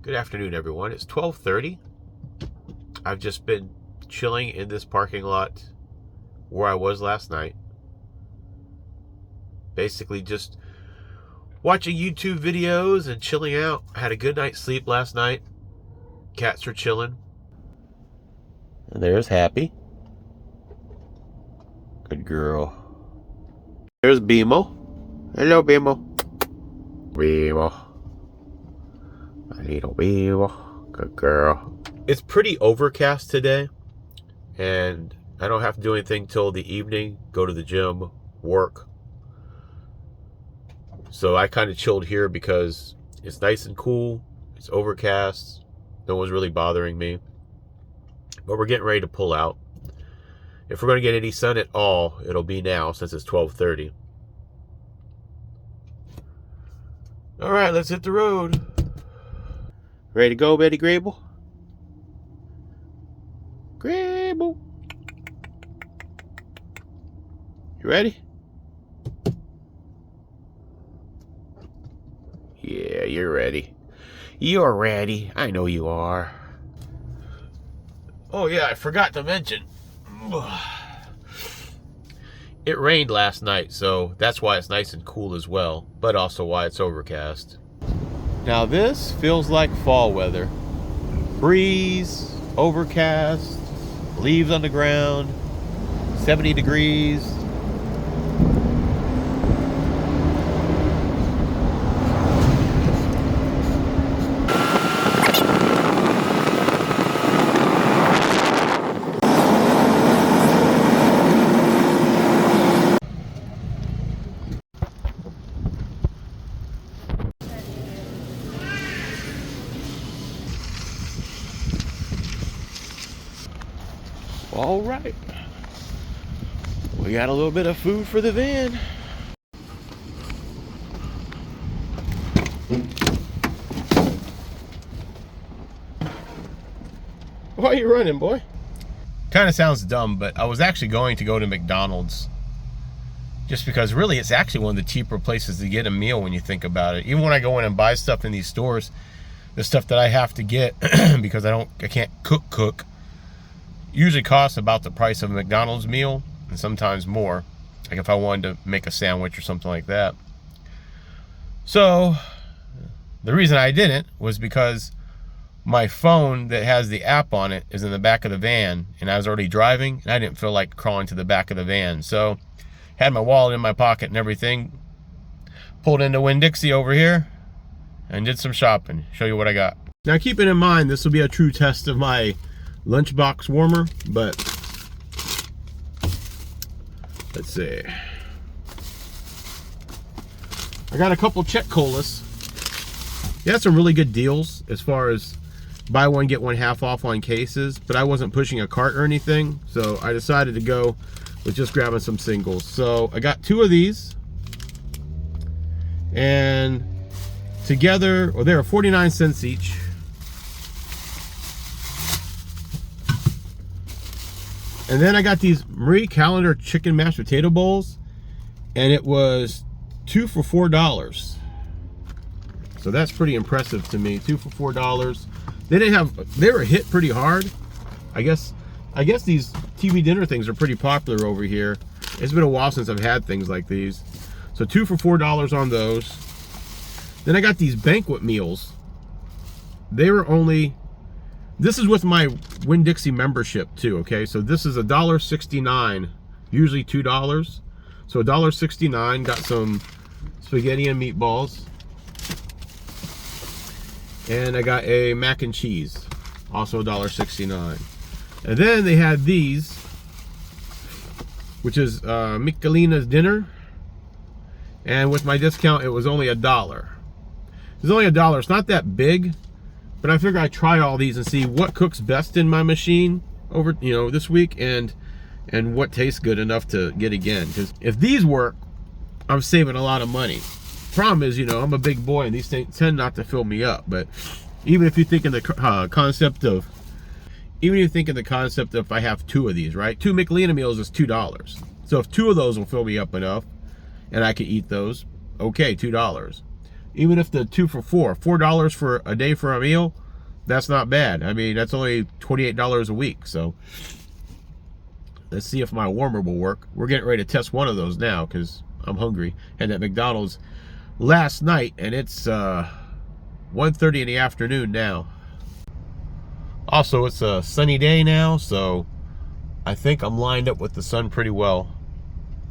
Good afternoon, everyone. It's 12:30. I've just been chilling in this parking lot where I was last night. Basically just watching YouTube videos and chilling out. I had a good night's sleep last night. Cats are chilling. And there's Happy. Good girl. There's Bimo. Hello, Bimo. Bimo. My little Bimo. Good girl. It's pretty overcast today, and I don't have to do anything till the evening. Go to the gym, work. So I kind of chilled here because it's nice and cool. It's overcast. No one's really bothering me. But we're getting ready to pull out. If we're going to get any sun at all, it'll be now since it's 12:30. All right, let's hit the road. Ready to go, Betty Grable? Grable. You ready? Yeah, you're ready. You're ready. I know you are. Oh yeah, I forgot to mention. It rained last night, so that's why it's nice and cool as well, but also why it's overcast. Now this feels like fall weather. Breeze, overcast, leaves on the ground, 70 degrees. All right, we got a little bit of food for the van. Why are you running, boy? Kind of sounds dumb, but I was actually going to go to McDonald's just because really it's actually one of the cheaper places to get a meal when you think about it. Even when I go in and buy stuff in these stores, the stuff that I have to get because I can't cook usually costs about the price of a McDonald's meal, and sometimes more, like if I wanted to make a sandwich or something like that. So the reason I didn't was because my phone that has the app on it is in the back of the van, and I was already driving and I didn't feel like crawling to the back of the van. So had my wallet in my pocket and everything, pulled into Winn-Dixie over here and did some shopping. Show you what I got. Now keeping in mind this will be a true test of my Lunchbox warmer, but let's see. I got a couple Czech colas. They had some really good deals as far as buy one get one half off on cases, but I wasn't pushing a cart or anything, so I decided to go with just grabbing some singles. So I got two of these, and together, they were 49 cents each. And then I got these Marie Callender chicken mashed potato bowls, and it was 2 for $4. So that's pretty impressive to me. 2 for $4. They were hit pretty hard. I guess these TV dinner things are pretty popular over here. It's been a while since I've had things like these. So 2 for $4 on those. Then I got these banquet meals. They were only, this is with my Winn-Dixie membership too, okay? So this is $1.69, usually $2. So $1.69, got some spaghetti and meatballs. And I got a mac and cheese, also $1.69. And then they had these, which is Michelina's dinner. And with my discount, it was only $1. It's only $1, it's not that big. But I figure I'd try all these and see what cooks best in my machine over, this week, and what tastes good enough to get again. Because if these work, I'm saving a lot of money. Problem is, I'm a big boy and these things tend not to fill me up. But even if you think in the concept of, if I have two of these, right? 2 Michelina meals is $2. So if 2 of those will fill me up enough and I can eat those, okay, $2. even if the 2 for $4 for a day for a meal, that's not bad. I mean, that's only $28 a week. So let's see if my warmer will work. We're getting ready to test one of those now because I'm hungry. Had that McDonald's last night, and it's 1:30 in the afternoon now. Also, it's a sunny day now, so I think I'm lined up with the sun pretty well.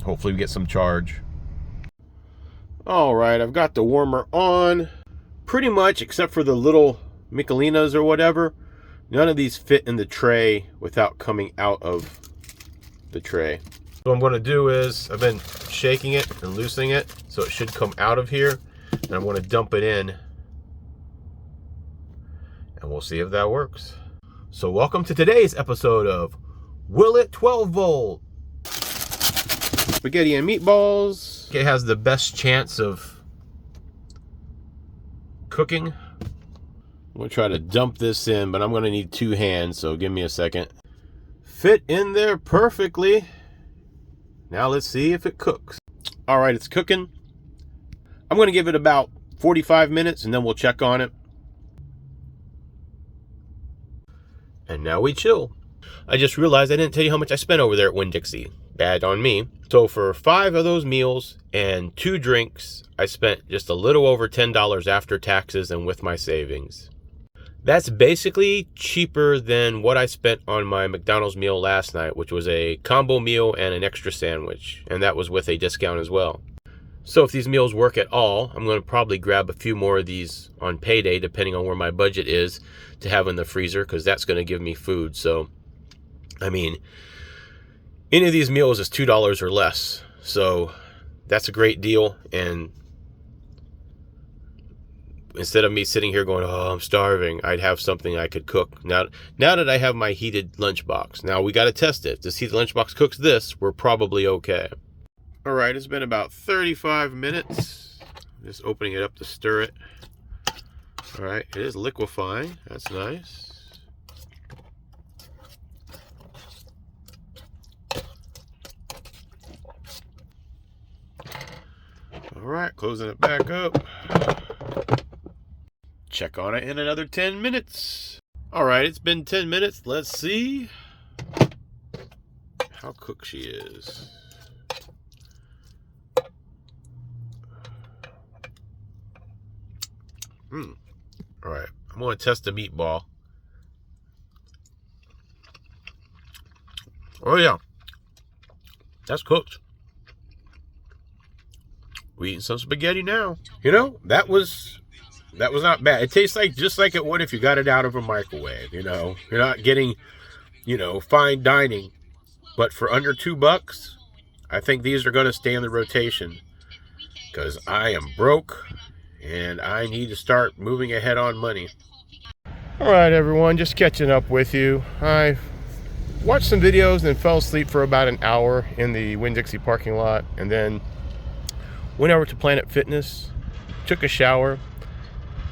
Hopefully we get some charge. All right, I've got the warmer on. Pretty much, except for the little Michelinas or whatever, none of these fit in the tray without coming out of the tray. What I'm going to do is, I've been shaking it and loosening it, so it should come out of here. And I'm going to dump it in, and we'll see if that works. So welcome to today's episode of Will It 12 Volt? Spaghetti and meatballs. It has the best chance of cooking. I'm going to try to dump this in, but I'm going to need 2 hands, so give me a second. Fit in there perfectly. Now let's see if it cooks. All right, it's cooking. I'm going to give it about 45 minutes, and then we'll check on it. And now we chill. I just realized I didn't tell you how much I spent over there at Winn-Dixie. Bad on me. So for 5 of those meals and 2 drinks, I spent just a little over $10 after taxes and with my savings. That's basically cheaper than what I spent on my McDonald's meal last night, which was a combo meal and an extra sandwich. And that was with a discount as well. So if these meals work at all, I'm going to probably grab a few more of these on payday, depending on where my budget is, to have in the freezer, because that's going to give me food. So, I mean, any of these meals is $2 or less. So that's a great deal. And instead of me sitting here going, oh, I'm starving, I'd have something I could cook. Now that I have my heated lunchbox, now we got to test it. To see the lunchbox cooks this, we're probably okay. All right, it's been about 35 minutes. I'm just opening it up to stir it. All right, it is liquefying. That's nice. All right, closing it back up. Check on it in another 10 minutes. All right, it's been 10 minutes. Let's see how cooked she is. All right, I'm going to test the meatball. Oh yeah, that's cooked. We're eating some spaghetti now. You know, that was not bad. It tastes like just like it would if you got it out of a microwave. You know, you're not getting, fine dining. But for under $2, I think these are going to stay in the rotation because I am broke and I need to start moving ahead on money. All right, everyone, just catching up with you. I watched some videos and fell asleep for about an hour in the Winn-Dixie parking lot, and then went over to Planet Fitness, took a shower.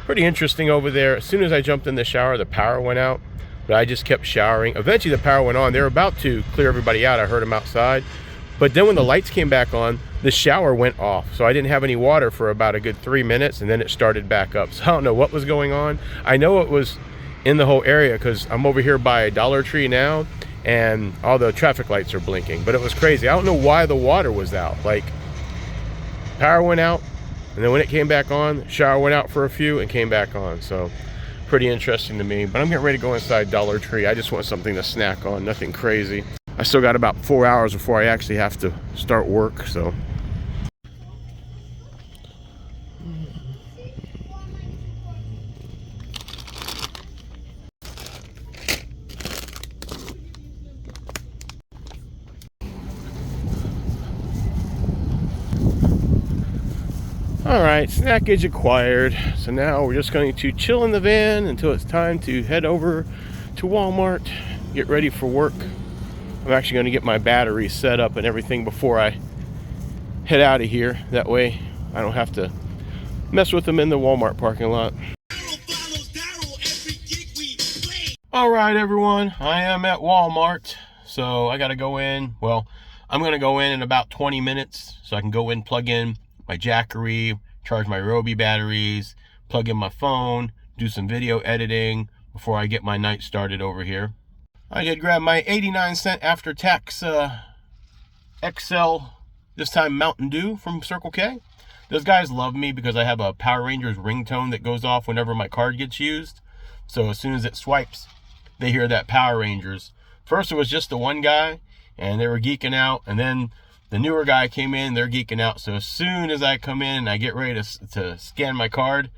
Pretty interesting over there. As soon as I jumped in the shower, the power went out, but I just kept showering. Eventually the power went on. They were about to clear everybody out. I heard them outside. But then when the lights came back on, the shower went off. So I didn't have any water for about a good 3 minutes, and then it started back up. So I don't know what was going on. I know it was in the whole area because I'm over here by Dollar Tree now, and all the traffic lights are blinking. But it was crazy. I don't know why the water was out. Like, power went out, and then when it came back on, shower went out for a few and came back on. So pretty interesting to me. But I'm getting ready to go inside Dollar Tree. I just want something to snack on, nothing crazy. I still got about 4 hours before I actually have to start work, so. All right, snackage acquired. So now we're just going to chill in the van until it's time to head over to Walmart, get ready for work. I'm actually going to get my battery set up and everything before I head out of here. That way I don't have to mess with them in the Walmart parking lot. All right, everyone, I am at Walmart. So I got to go in. Well, I'm going to go in about 20 minutes so I can go in, plug in my Jackery, charge my Euhomy batteries, plug in my phone, do some video editing before I get my night started over here. I did grab my 89-cent after-tax XL, this time Mountain Dew from Circle K. Those guys love me because I have a Power Rangers ringtone that goes off whenever my card gets used. So as soon as it swipes, they hear that Power Rangers. First it was just the one guy, and they were geeking out, and then the newer guy came in, they're geeking out. So as soon as I come in and I get ready to scan my card,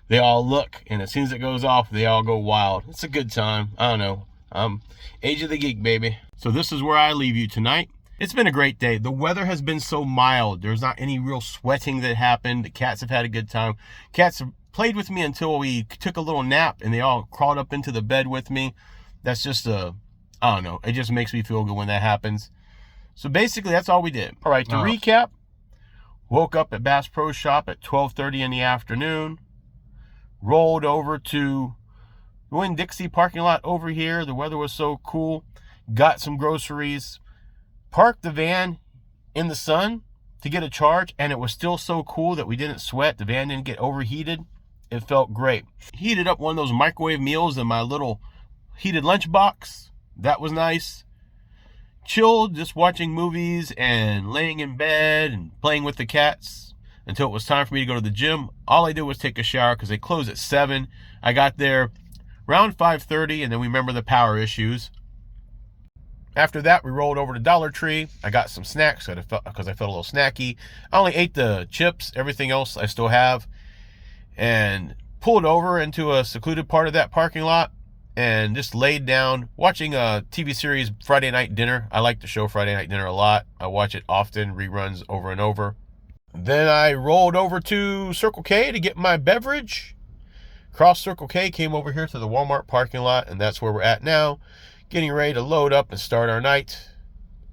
they all look, and as soon as it goes off, they all go wild. It's a good time. I don't know. Age of the Geek, baby. So this is where I leave you tonight. It's been a great day. The weather has been so mild. There's not any real sweating that happened. The cats have had a good time. Cats played with me until we took a little nap, and they all crawled up into the bed with me. That's just I don't know. It just makes me feel good when that happens. So basically, that's all we did. All right, to recap, woke up at Bass Pro Shop at 12:30 in the afternoon. Rolled over to Winn-Dixie parking lot over here. The weather was so cool. Got some groceries. Parked the van in the sun to get a charge, and it was still so cool that we didn't sweat. The van didn't get overheated. It felt great. Heated up one of those microwave meals in my little heated lunchbox. That was nice. Chilled, just watching movies and laying in bed and playing with the cats until it was time for me to go to the gym. All I did was take a shower because they closed at 7. I got there around 5:30, and then we remember the power issues. After that, we rolled over to Dollar Tree. I got some snacks because I felt a little snacky. I only ate the chips. Everything else I still have. And pulled over into a secluded part of that parking lot and just laid down watching a TV series, Friday Night Dinner. I like the show Friday Night Dinner a lot. I watch it often, reruns over and over. Then I rolled over to Circle K to get my beverage. Crossed Circle K, came over here to the Walmart parking lot, and that's where we're at now. Getting ready to load up and start our night.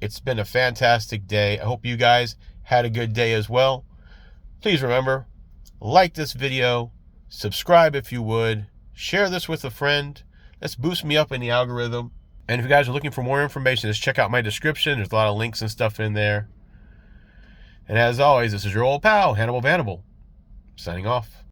It's been a fantastic day. I hope you guys had a good day as well. Please remember, like this video, subscribe if you would, share this with a friend. Let's boost me up in the algorithm. And if you guys are looking for more information, just check out my description. There's a lot of links and stuff in there. And as always, this is your old pal, Hannibal, signing off.